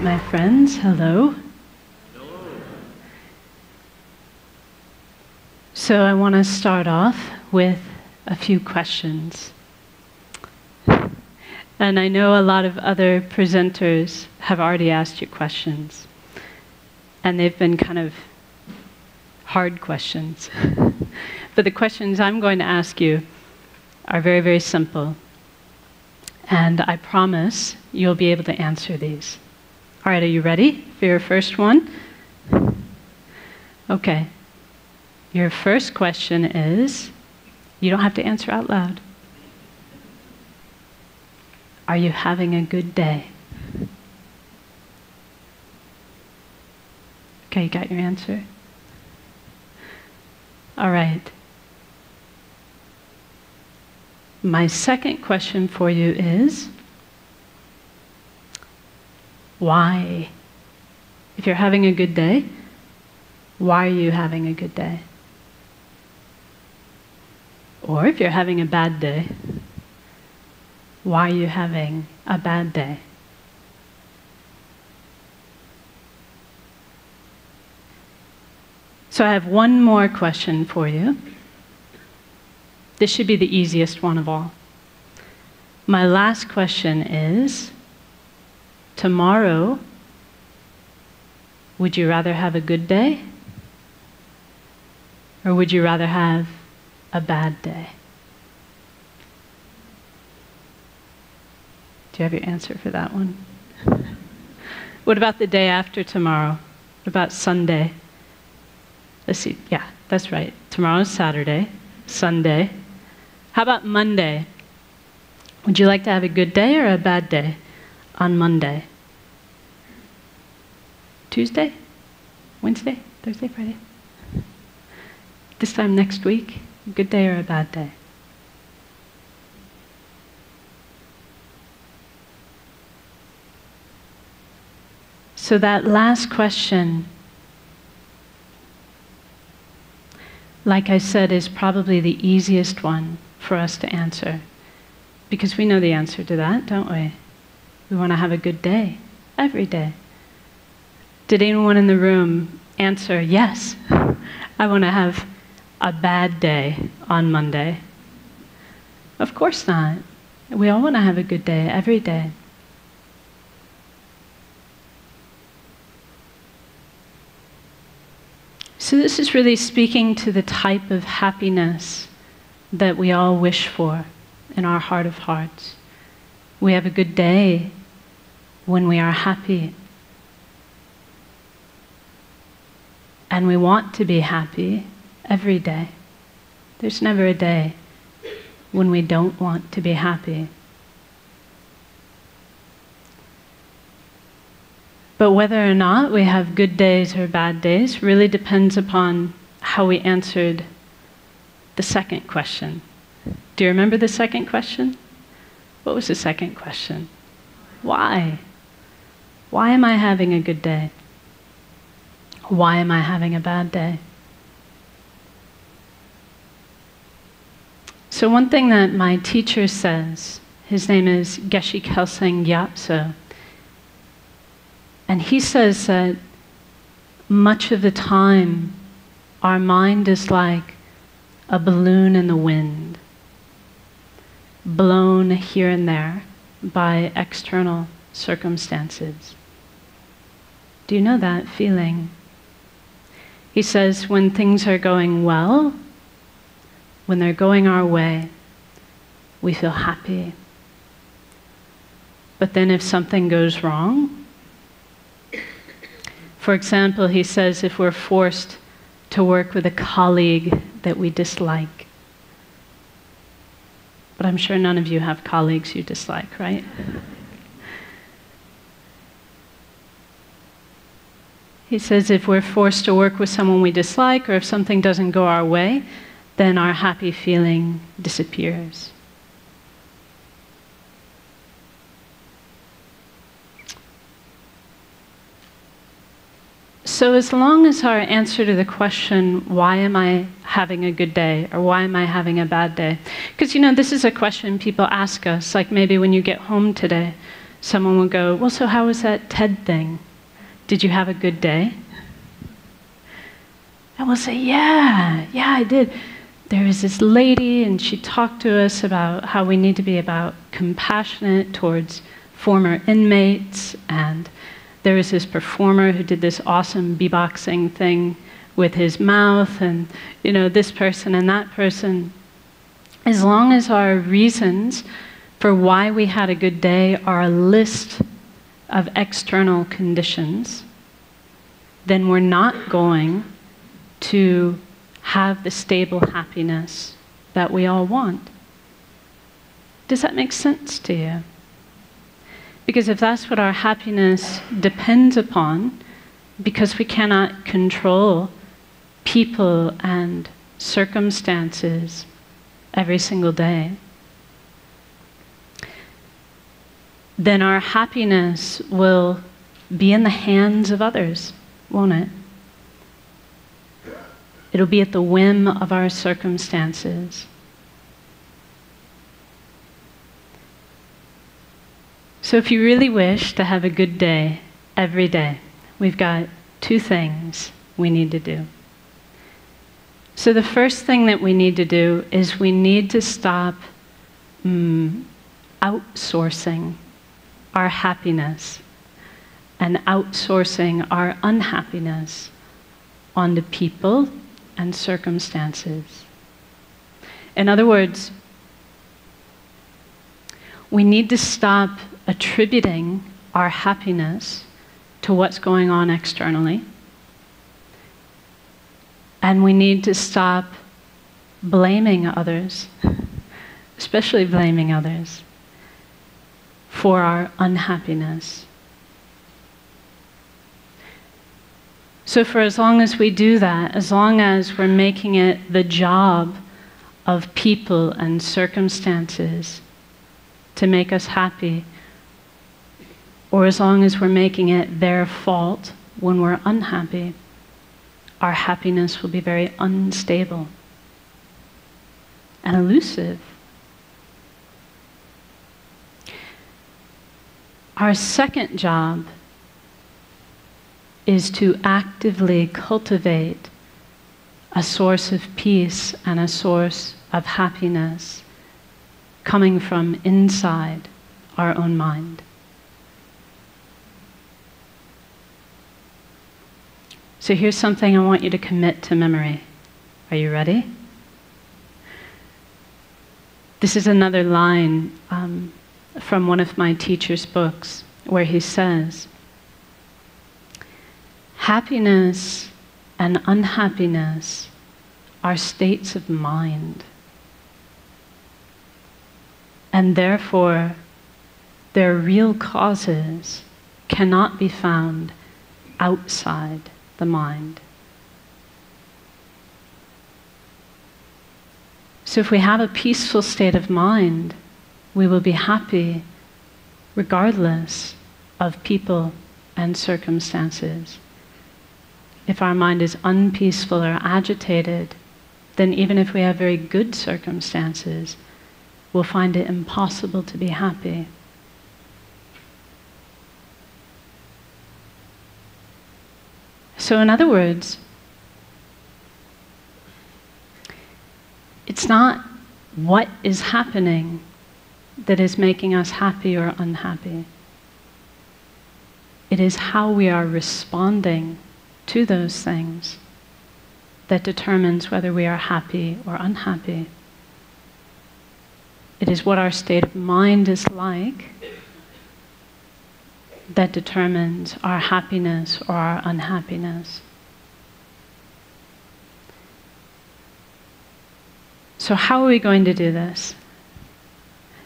right, my friends, hello. So I want to start off with a few questions. And I know a lot of other presenters have already asked you questions. And they've been kind of hard questions. But the questions I'm going to ask you are very, very simple. And I promise you'll be able to answer these. All right, are you ready for your first one? Okay. Your first question is, you don't have to answer out loud. Are you having a good day? Okay, you got your answer? All right. My second question for you is, why? If you're having a good day, why are you having a good day? Or if you're having a bad day, why are you having a bad day? So I have one more question for you. This should be the easiest one of all. My last question is, tomorrow, would you rather have a good day? Or would you rather have a bad day? Do you have your answer for that one? What about the day after tomorrow? What about Sunday? Let's see, yeah, that's right. Tomorrow's Saturday, Sunday. How about Monday? Would you like to have a good day or a bad day on Monday? Tuesday? Wednesday? Thursday? Friday? This time next week? A good day or a bad day? So that last question, like I said, is probably the easiest one for us to answer. Because we know the answer to that, don't we? We want to have a good day, every day. Did anyone in the room answer, yes, I want to have a bad day on Monday? Of course not. We all want to have a good day, every day. So this is really speaking to the type of happiness that we all wish for in our heart of hearts. We have a good day when we are happy. And we want to be happy every day. There's never a day when we don't want to be happy. But whether or not we have good days or bad days really depends upon how we answered the second question. Do you remember the second question? What was the second question? Why? Why am I having a good day? Why am I having a bad day? So one thing that my teacher says, his name is Geshe Kelsang Gyatso, and he says that much of the time our mind is like a balloon in the wind, blown here and there by external circumstances. Do you know that feeling? He says when things are going well, when they're going our way, we feel happy. But then if something goes wrong, for example, he says if we're forced to work with a colleague that we dislike, but I'm sure none of you have colleagues you dislike, right? He says if we're forced to work with someone we dislike, or if something doesn't go our way, then our happy feeling disappears. So as long as our answer to the question, why am I having a good day, or why am I having a bad day? Because, you know, this is a question people ask us, like maybe when you get home today, someone will go, well, so how was that TED thing? Did you have a good day? And we'll say, yeah, I did. There was this lady, and she talked to us about how we need to be compassionate towards former inmates, and there was this performer who did this awesome beatboxing thing with his mouth, and this person and that person. As long as our reasons for why we had a good day are a list of external conditions, then we're not going to have the stable happiness that we all want. Does that make sense to you? Because if that's what our happiness depends upon, because we cannot control people and circumstances every single day, then our happiness will be in the hands of others, won't it? It'll be at the whim of our circumstances. So if you really wish to have a good day every day, we've got two things we need to do. So the first thing that we need to do is we need to stop outsourcing our happiness and outsourcing our unhappiness onto people and circumstances. In other words, we need to stop attributing our happiness to what's going on externally, and we need to stop blaming others, especially blaming others, for our unhappiness. So for as long as we do that, as long as we're making it the job of people and circumstances to make us happy, or as long as we're making it their fault when we're unhappy, our happiness will be very unstable and elusive. Our second job is to actively cultivate a source of peace and a source of happiness coming from inside our own mind. So here's something I want you to commit to memory. Are you ready? This is another line from one of my teacher's books where he says, happiness and unhappiness are states of mind, and therefore their real causes cannot be found outside the mind. So if we have a peaceful state of mind, we will be happy regardless of people and circumstances. If our mind is unpeaceful or agitated, then even if we have very good circumstances, we'll find it impossible to be happy. So in other words, it's not what is happening that is making us happy or unhappy. It is how we are responding to those things that determines whether we are happy or unhappy. It is what our state of mind is like that determines our happiness or our unhappiness. So how are we going to do this?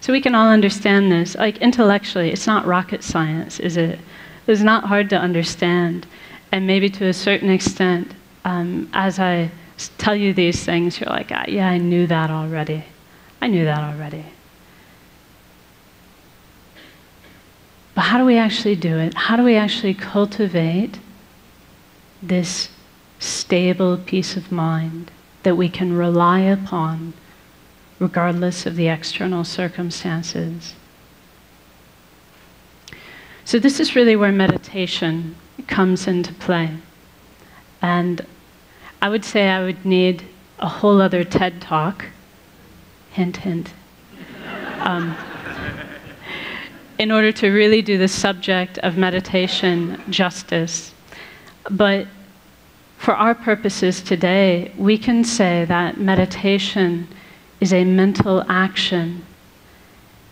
So we can all understand this. Like intellectually, it's not rocket science, is it? It's not hard to understand. And maybe to a certain extent, as I tell you these things, you're like, yeah, I knew that already. I knew that already. But how do we actually do it? How do we actually cultivate this stable peace of mind that we can rely upon regardless of the external circumstances? So this is really where meditation comes into play. And I would say I would need a whole other TED Talk, hint, hint, in order to really do the subject of meditation justice. But for our purposes today, we can say that meditation is a mental action.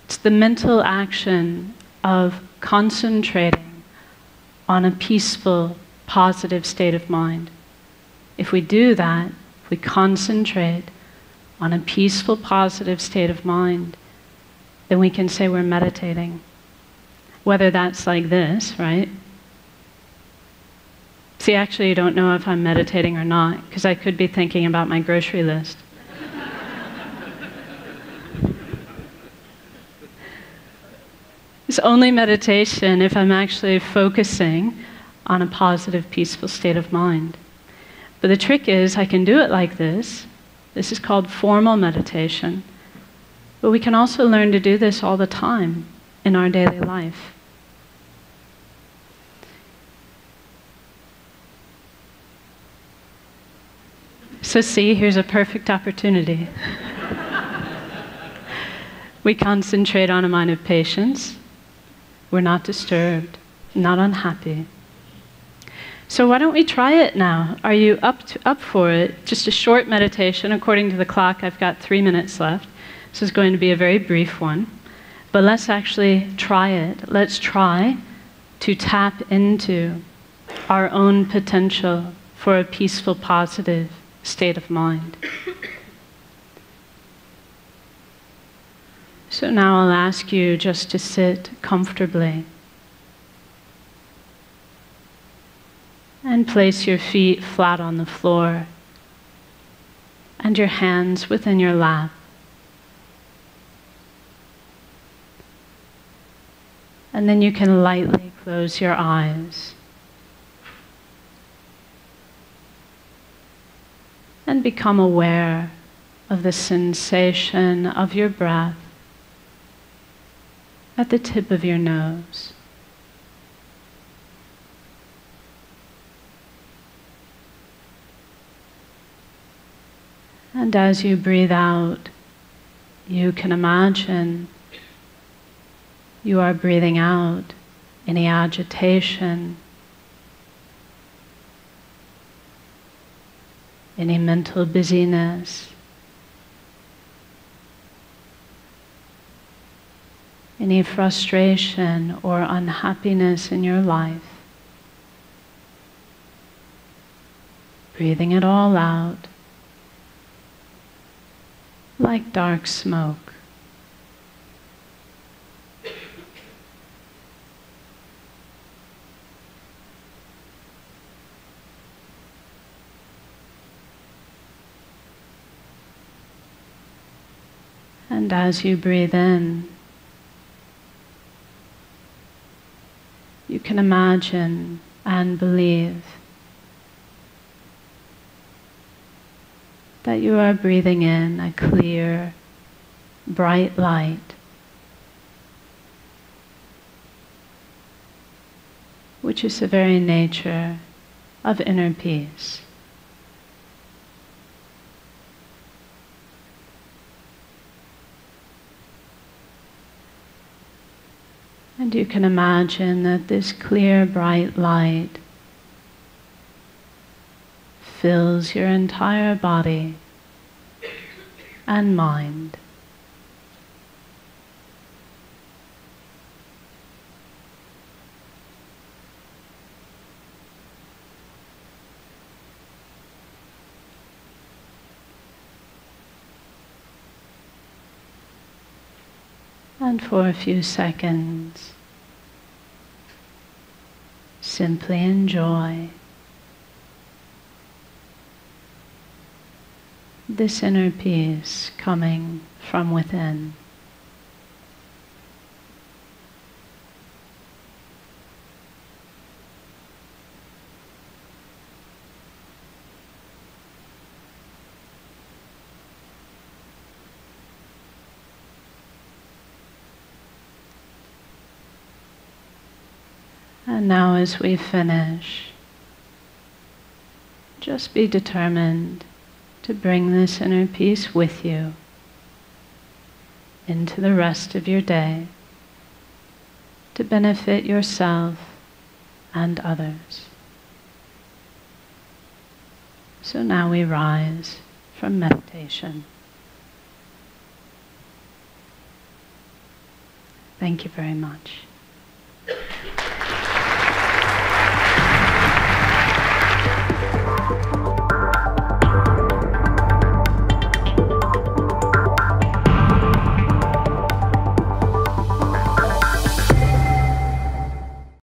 It's the mental action of concentrating on a peaceful, positive state of mind. If we do that, if we concentrate on a peaceful, positive state of mind, then we can say we're meditating. Whether that's like this, right? See, actually, you don't know if I'm meditating or not, because I could be thinking about my grocery list. It's only meditation if I'm actually focusing on a positive, peaceful state of mind. But the trick is, I can do it like this. This is called formal meditation. But we can also learn to do this all the time in our daily life. So see, here's a perfect opportunity. We concentrate on a mind of patience. We're not disturbed, not unhappy. So why don't we try it now? Are you up for it? Just a short meditation. According to the clock, I've got 3 minutes left. This is going to be a very brief one. But let's actually try it. Let's try to tap into our own potential for a peaceful, positive state of mind. So now I'll ask you just to sit comfortably and place your feet flat on the floor and your hands within your lap. And then you can lightly close your eyes and become aware of the sensation of your breath at the tip of your nose. And as you breathe out, you can imagine you are breathing out any agitation, any mental busyness, any frustration or unhappiness in your life. Breathing it all out like dark smoke. And as you breathe in, you can imagine and believe that you are breathing in a clear, bright light, which is the very nature of inner peace. And you can imagine that this clear, bright light fills your entire body and mind. And for a few seconds, simply enjoy this inner peace coming from within. And now as we finish, just be determined to bring this inner peace with you into the rest of your day to benefit yourself and others. So now we rise from meditation. Thank you very much.